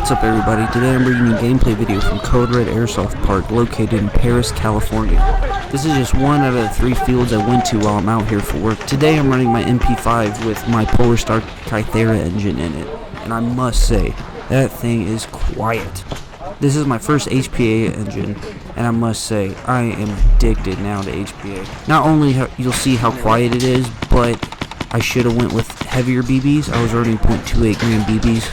What's up everybody, today I'm bringing you a gameplay video from Code Red Airsoft Park located in Perris, California. This is just one out of the 3 fields I went to while I'm out here for work. Today I'm running my Mp5 with my Polarstar Kythera engine in it, and I must say, that thing is quiet. This is my first HPA engine, and I must say, I am addicted now to HPA. Not only you'll see how quiet it is, but I should have went with heavier BBs. I was running .28 gram BBs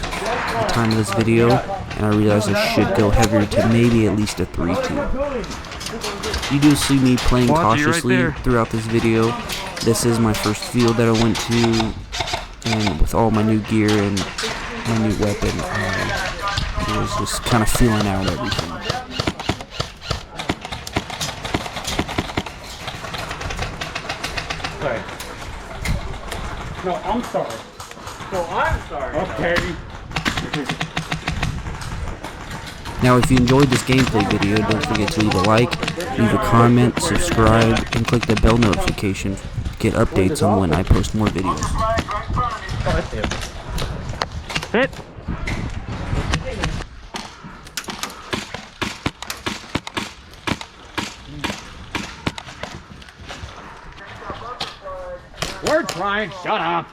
at the time of this video, and I realized I should go heavier to maybe at least a 3.2. You do see me playing cautiously throughout this video. This is my first field that I went to, and with all my new gear and my new weapon, I was just kind of feeling out everything. Sorry. No, I'm sorry. No, I'm sorry. Okay. Now, if you enjoyed this gameplay video, don't forget to leave a like, leave a comment, subscribe, and click the bell notification to get updates on when I post more videos. Hit. We're trying. Shut up.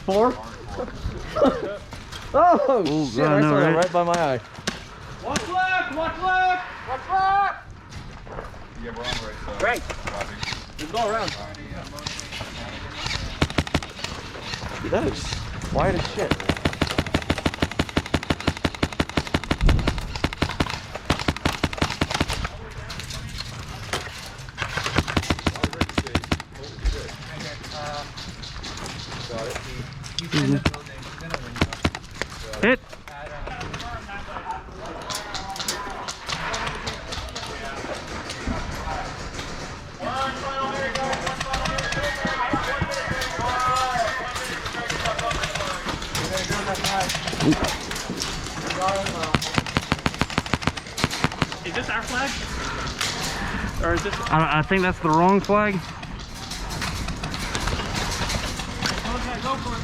Four? Oh, shit, I saw that right by my eye. Watch left! Watch left! Watch left! Yeah, we're on the right side. Great. Let's go around. Dude, that is quiet as shit. Hit. Is this our flag? Or is this? I think that's the wrong flag. Okay, go for it.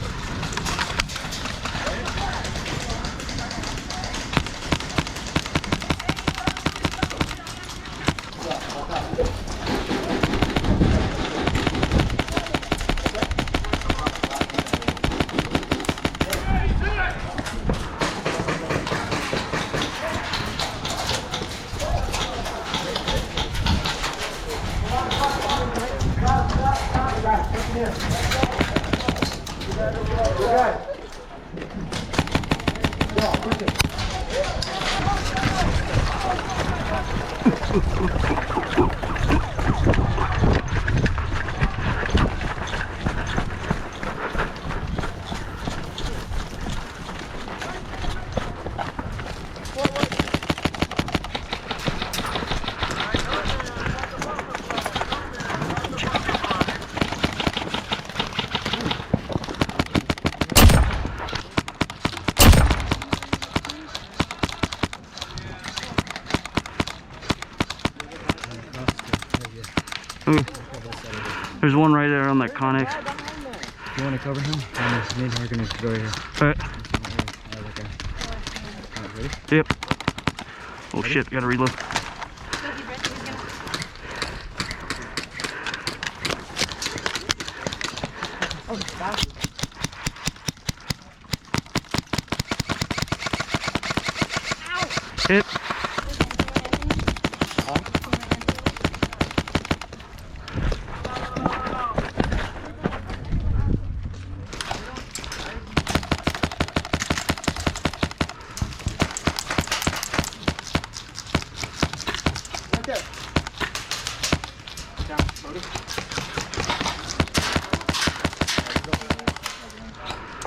There's one right there on that Connex. You want to cover him? Me and her are going to go here. Alright. Ready? Yep. Oh shit, gotta reload. Hit.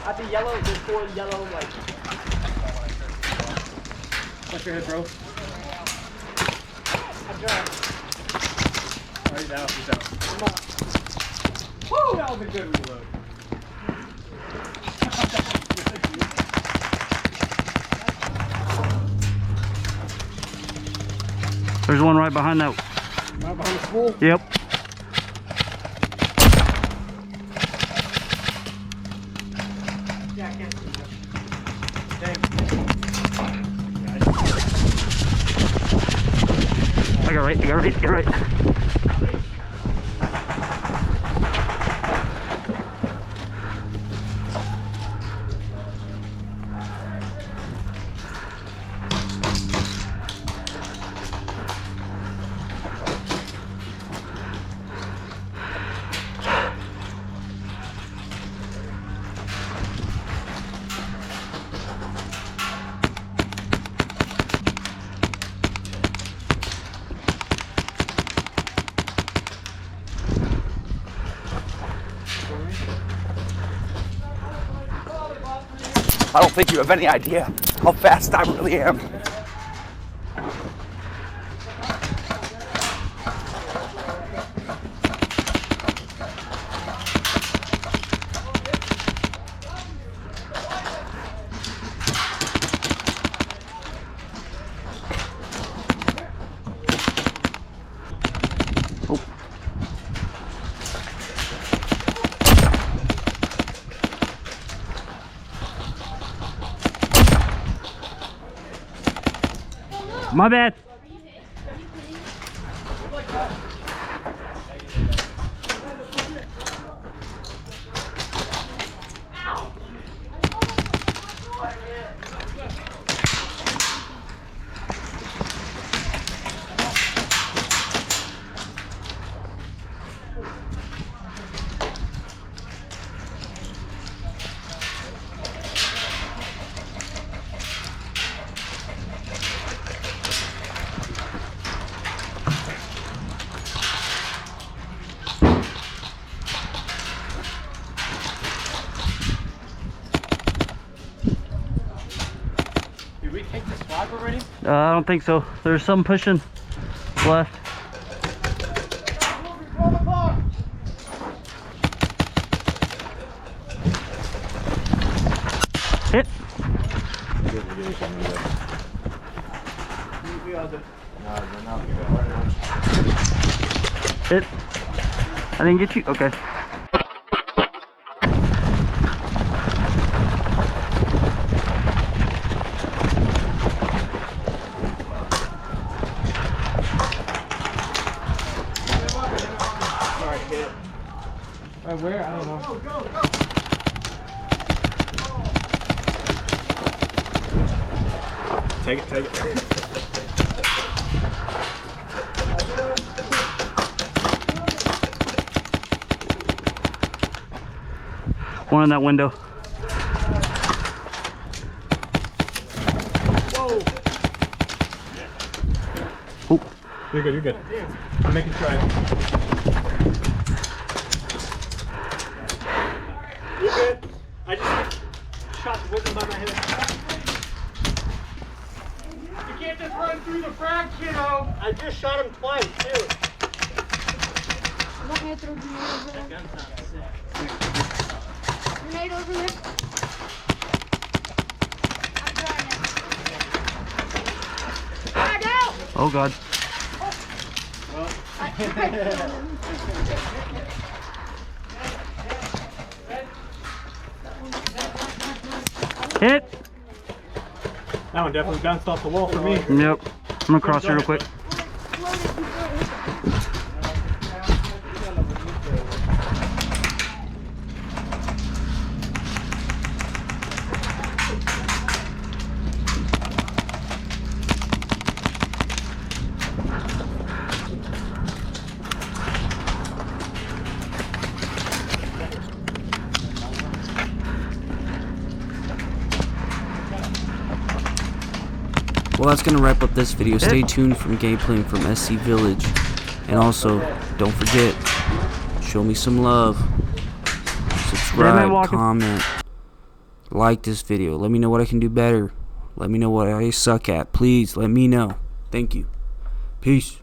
At the yellow, there's 4 yellow lights. Watch your head, bro. Alright, he's out. He's out. Woo! That was a good reload. There's one right behind that. Right behind the school? Yep. Yeah, I can't see that. Dang. I got right. I don't think you have any idea how fast I really am. My bad. Did we take the swag already? I don't think so. There's some pushing left. Hit. Hit. I didn't get you. Okay. Right, where? I don't know. Take it. One in that window. Whoa! Oh. You're good. I'm making sure You're good. I just shot the whistle by my head. You can't just run through the frag, kiddo. I just shot him twice, too. Want me to throw a grenade over there? Grenade over there? I'm trying it. Frag out! Oh God. Hit. That one definitely bounced off the wall for me. Yep. I'm gonna cross here real quick. Well, that's going to wrap up this video. Stay tuned for gameplay from SC Village. And also, don't forget, show me some love. Subscribe, comment, like this video. Let me know what I can do better. Let me know what I suck at. Please, let me know. Thank you. Peace.